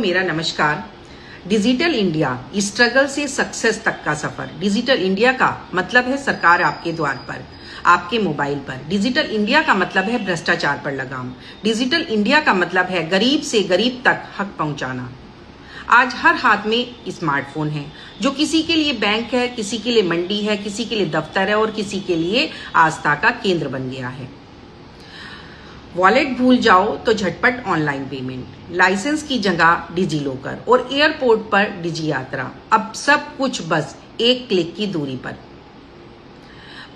मेरा नमस्कार। Digital India struggle से सक्सेस तक का सफर। डिजिटल इंडिया का मतलब है सरकार आपके द्वार पर, आपके मोबाइल पर। डिजिटल इंडिया का मतलब है भ्रष्टाचार पर लगाम। डिजिटल इंडिया का मतलब है गरीब से गरीब तक हक पहुंचाना। आज हर हाथ में स्मार्टफोन है, जो किसी के लिए बैंक है, किसी के लिए मंडी है, किसी के लिए दफ्तर है और किसी के लिए आस्था का केंद्र बन गया है। वॉलेट भूल जाओ तो झटपट ऑनलाइन पेमेंट, लाइसेंस की जगह डिजी लॉकर और एयरपोर्ट पर डिजी यात्रा। अब सब कुछ बस एक क्लिक की दूरी पर।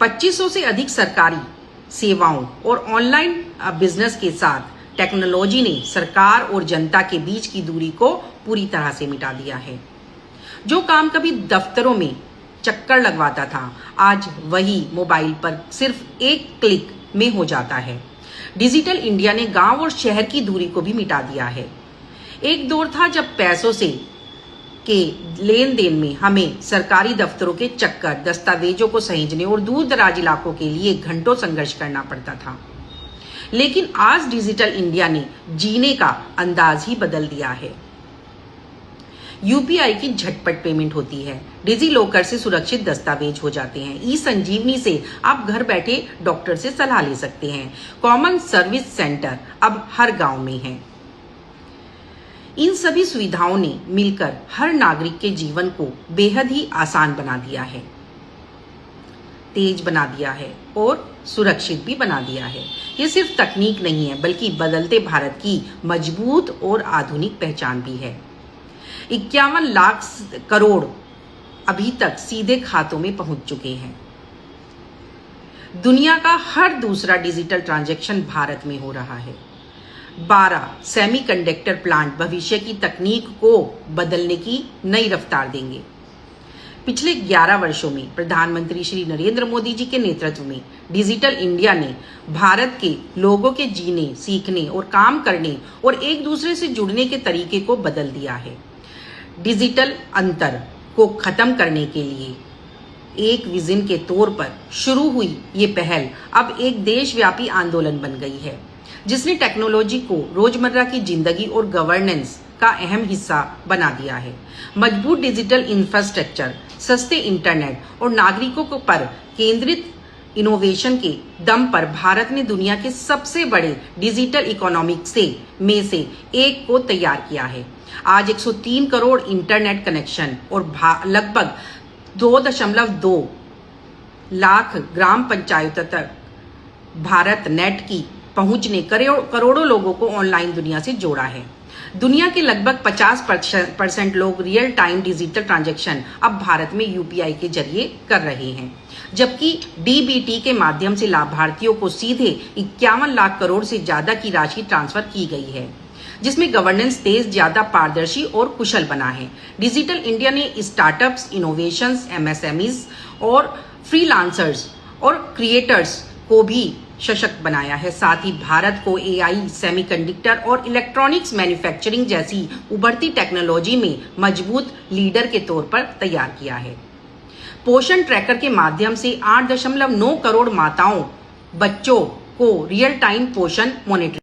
2500 से अधिक सरकारी सेवाओं और ऑनलाइन बिजनेस के साथ टेक्नोलॉजी ने सरकार और जनता के बीच की दूरी को पूरी तरह से मिटा दिया है। जो काम कभी दफ्तरों में चक्कर लगवाता था, आज वही मोबाइल पर सिर्फ एक क्लिक में हो जाता है। डिजिटल इंडिया ने गांव और शहर की दूरी को भी मिटा दिया है। एक दौर था जब पैसों से के लेन देन में हमें सरकारी दफ्तरों के चक्कर, दस्तावेजों को सहेजने और दूर दराज इलाकों के लिए घंटों संघर्ष करना पड़ता था। लेकिन आज डिजिटल इंडिया ने जीने का अंदाज ही बदल दिया है। यूपीआई की झटपट पेमेंट होती है, डिजी लॉकर से सुरक्षित दस्तावेज हो जाते हैं, ई संजीवनी से आप घर बैठे डॉक्टर से सलाह ले सकते हैं, कॉमन सर्विस सेंटर अब हर गांव में है। इन सभी सुविधाओं ने मिलकर हर नागरिक के जीवन को बेहद ही आसान बना दिया है, तेज बना दिया है और सुरक्षित भी बना दिया है। ये सिर्फ तकनीक नहीं है, बल्कि बदलते भारत की मजबूत और आधुनिक पहचान भी है। 51 लाख करोड़ अभी तक सीधे खातों में पहुंच चुके हैं। दुनिया का हर दूसरा डिजिटल ट्रांजैक्शन भारत में हो रहा है। 12 सेमीकंडक्टर प्लांट भविष्य की तकनीक को बदलने की नई रफ्तार देंगे। पिछले 11 वर्षों में प्रधानमंत्री श्री नरेंद्र मोदी जी के नेतृत्व में डिजिटल इंडिया ने भारत के लोगों के जीने, सीखने और काम करने और एक दूसरे से जुड़ने के तरीके को बदल दिया है। डिजिटल अंतर को खत्म करने के लिए एक विजन के तौर पर शुरू हुई ये पहल अब एक देशव्यापी आंदोलन बन गई है, जिसने टेक्नोलॉजी को रोजमर्रा की जिंदगी और गवर्नेंस का अहम हिस्सा बना दिया है। मजबूत डिजिटल इंफ्रास्ट्रक्चर, सस्ते इंटरनेट और नागरिकों पर केंद्रित इनोवेशन के दम पर भारत ने दुनिया के सबसे बड़े डिजिटल इकोनॉमिक में से एक को तैयार किया है। आज 103 करोड़ इंटरनेट कनेक्शन और लगभग 2.2 लाख ग्राम पंचायतों तक भारत नेट की पहुंच ने करोड़ों लोगों को ऑनलाइन दुनिया से जोड़ा है। दुनिया के लगभग 50% लोग रियल टाइम डिजिटल ट्रांजैक्शन अब भारत में यूपीआई के जरिए कर रहे हैं, जबकि डीबीटी के माध्यम से लाभार्थियों को सीधे 51 लाख करोड़ से ज्यादा की राशि ट्रांसफर की गई है, जिसमें गवर्नेंस तेज, ज्यादा पारदर्शी और कुशल बना है। डिजिटल इंडिया ने स्टार्टअप्स, इनोवेशंस, एमएसएमईज और फ्रीलांसर्स और क्रिएटर्स को भी सशक्त बनाया है। साथ ही भारत को एआई, सेमीकंडक्टर और इलेक्ट्रॉनिक्स मैन्युफैक्चरिंग जैसी उभरती टेक्नोलॉजी में मजबूत लीडर के तौर पर तैयार किया है। पोषण ट्रैकर के माध्यम से 8.9 करोड़ माताओं, बच्चों को रियल टाइम पोषण मॉनिटरिंग